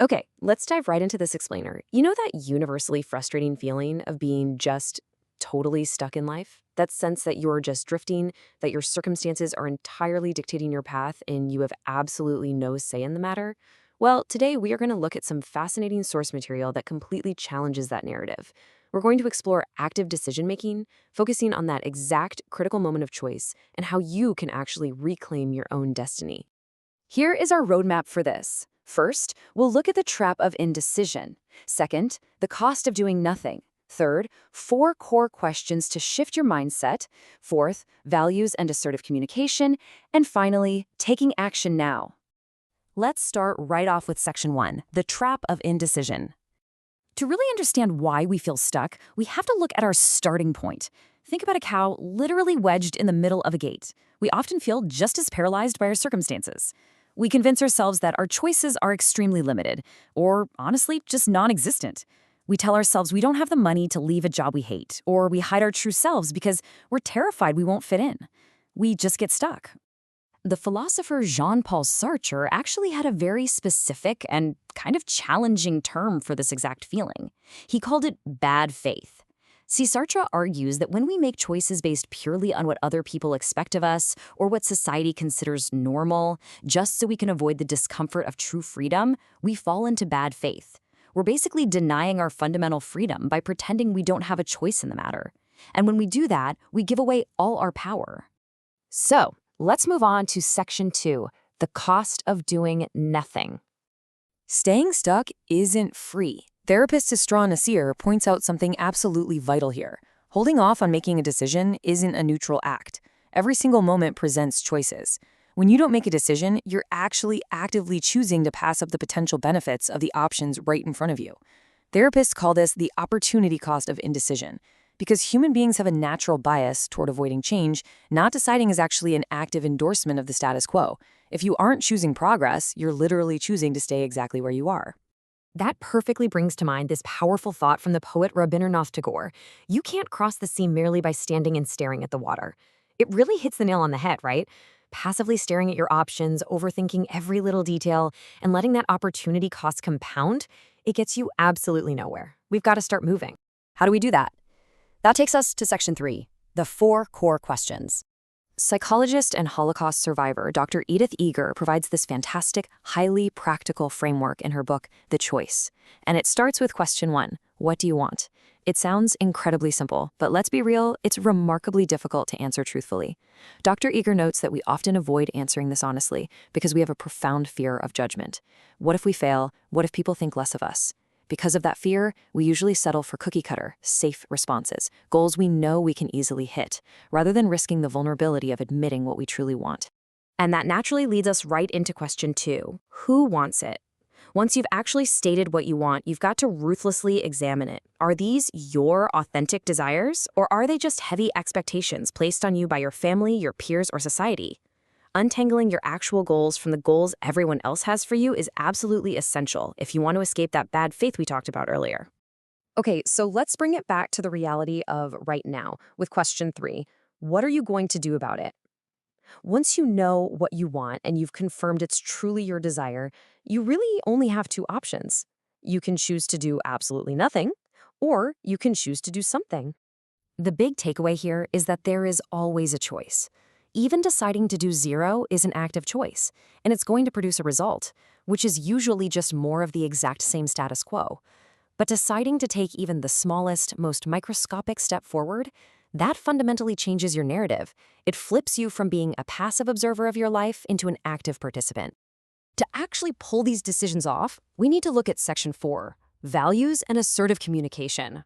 Okay, let's dive right into this explainer. You know that universally frustrating feeling of being just totally stuck in life? That sense that you're just drifting, that your circumstances are entirely dictating your path, and you have absolutely no say in the matter? Well, today we are going to look at some fascinating source material that completely challenges that narrative. We're going to explore active decision making, focusing on that exact critical moment of choice and how you can actually reclaim your own destiny. Here is our roadmap for this. First, we'll look at the trap of indecision. Second, the cost of doing nothing. Third, 4 core questions to shift your mindset. Fourth, values and assertive communication. And finally, taking action now. Let's start right off with section 1, the trap of indecision. To really understand why we feel stuck, we have to look at our starting point. Think about a cow literally wedged in the middle of a gate. We often feel just as paralyzed by our circumstances. We convince ourselves that our choices are extremely limited, or honestly, just non-existent. We tell ourselves we don't have the money to leave a job we hate, or we hide our true selves because we're terrified we won't fit in. We just get stuck. The philosopher Jean-Paul Sartre actually had a very specific and kind of challenging term for this exact feeling. He called it bad faith. See, Sartre argues that when we make choices based purely on what other people expect of us or what society considers normal, just so we can avoid the discomfort of true freedom, we fall into bad faith. We're basically denying our fundamental freedom by pretending we don't have a choice in the matter. And when we do that, we give away all our power. So, let's move on to section 2, the cost of doing nothing. Staying stuck isn't free. Therapist Isra Nasir points out something absolutely vital here. Holding off on making a decision isn't a neutral act. Every single moment presents choices. When you don't make a decision, you're actually actively choosing to pass up the potential benefits of the options right in front of you. Therapists call this the opportunity cost of indecision. Because human beings have a natural bias toward avoiding change, not deciding is actually an active endorsement of the status quo. If you aren't choosing progress, you're literally choosing to stay exactly where you are. That perfectly brings to mind this powerful thought from the poet Rabindranath Tagore. You can't cross the sea merely by standing and staring at the water. It really hits the nail on the head, right? Passively staring at your options, overthinking every little detail, and letting that opportunity cost compound, it gets you absolutely nowhere. We've got to start moving. How do we do that? That takes us to section 3, the 4 core questions. Psychologist and Holocaust survivor Dr. Edith Eger provides this fantastic, highly practical framework in her book, The Choice. And it starts with question 1, what do you want? It sounds incredibly simple, but let's be real, it's remarkably difficult to answer truthfully. Dr. Eger notes that we often avoid answering this honestly because we have a profound fear of judgment. What if we fail? What if people think less of us? Because of that fear, we usually settle for cookie-cutter, safe responses, goals we know we can easily hit, rather than risking the vulnerability of admitting what we truly want. And that naturally leads us right into question 2. Who wants it? Once you've actually stated what you want, you've got to ruthlessly examine it. Are these your authentic desires, or are they just heavy expectations placed on you by your family, your peers, or society? Untangling your actual goals from the goals everyone else has for you is absolutely essential if you want to escape that bad faith we talked about earlier. Okay, so let's bring it back to the reality of right now with question 3. What are you going to do about it? Once you know what you want and you've confirmed it's truly your desire, you really only have 2 options. You can choose to do absolutely nothing, or you can choose to do something. The big takeaway here is that there is always a choice. Even deciding to do 0 is an active choice, and it's going to produce a result, which is usually just more of the exact same status quo. But deciding to take even the smallest, most microscopic step forward, that fundamentally changes your narrative. It flips you from being a passive observer of your life into an active participant. To actually pull these decisions off, we need to look at section 4, values and assertive communication.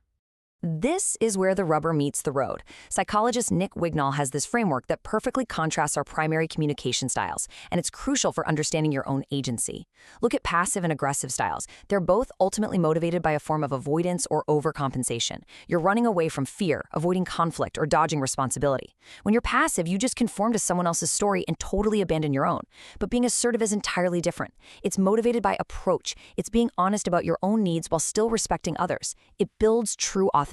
This is where the rubber meets the road. Psychologist Nick Wignall has this framework that perfectly contrasts our primary communication styles, and it's crucial for understanding your own agency. Look at passive and aggressive styles. They're both ultimately motivated by a form of avoidance or overcompensation. You're running away from fear, avoiding conflict, or dodging responsibility. When you're passive, you just conform to someone else's story and totally abandon your own. But being assertive is entirely different. It's motivated by approach. It's being honest about your own needs while still respecting others. It builds true authenticity.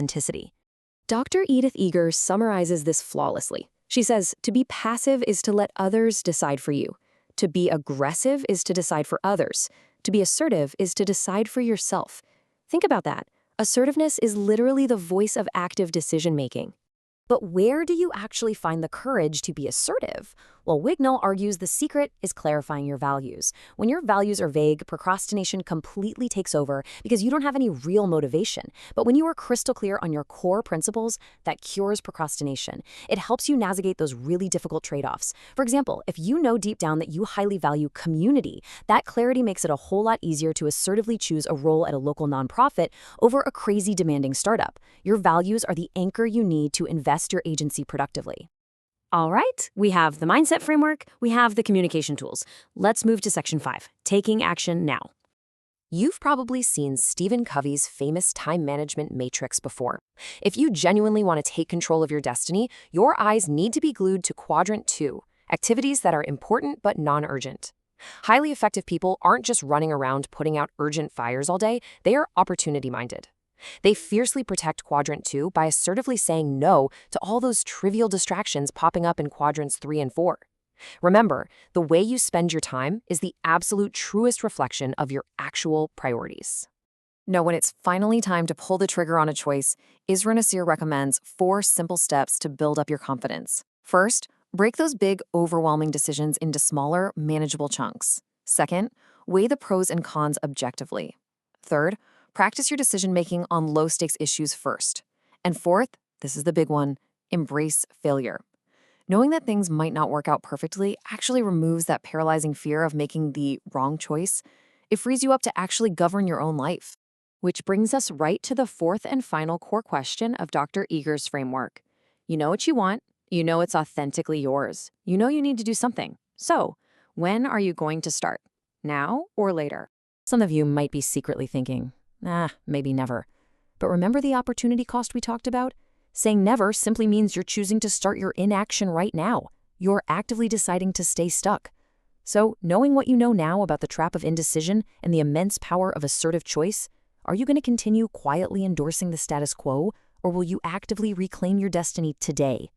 Dr. Edith Eger summarizes this flawlessly. She says, to be passive is to let others decide for you. To be aggressive is to decide for others. To be assertive is to decide for yourself. Think about that. Assertiveness is literally the voice of active decision-making. But where do you actually find the courage to be assertive? Well, Wignall argues the secret is clarifying your values. When your values are vague, procrastination completely takes over because you don't have any real motivation. But when you are crystal clear on your core principles, that cures procrastination. It helps you navigate those really difficult trade-offs. For example, if you know deep down that you highly value community, that clarity makes it a whole lot easier to assertively choose a role at a local nonprofit over a crazy demanding startup. Your values are the anchor you need to invest your agency productively. All right, we have the mindset framework, we have the communication tools. Let's move to section 5, taking action now. You've probably seen Stephen Covey's famous time management matrix before. If you genuinely want to take control of your destiny, your eyes need to be glued to quadrant 2, activities that are important but non-urgent. Highly effective people aren't just running around putting out urgent fires all day, they are opportunity-minded. They fiercely protect quadrant 2 by assertively saying no to all those trivial distractions popping up in quadrants 3 and 4. Remember, the way you spend your time is the absolute truest reflection of your actual priorities. Now, when it's finally time to pull the trigger on a choice, Isra Nasir recommends 4 simple steps to build up your confidence. First, break those big, overwhelming decisions into smaller, manageable chunks. Second, weigh the pros and cons objectively. Third, practice your decision-making on low-stakes issues first. And fourth, this is the big one, embrace failure. Knowing that things might not work out perfectly actually removes that paralyzing fear of making the wrong choice. It frees you up to actually govern your own life. Which brings us right to the 4th and final core question of Dr. Eager's framework. You know what you want, you know it's authentically yours, you know you need to do something. So, when are you going to start? Now or later? Some of you might be secretly thinking, maybe never. But remember the opportunity cost we talked about? Saying never simply means you're choosing to start your inaction right now. You're actively deciding to stay stuck. So, knowing what you know now about the trap of indecision and the immense power of assertive choice, are you going to continue quietly endorsing the status quo, or will you actively reclaim your destiny today?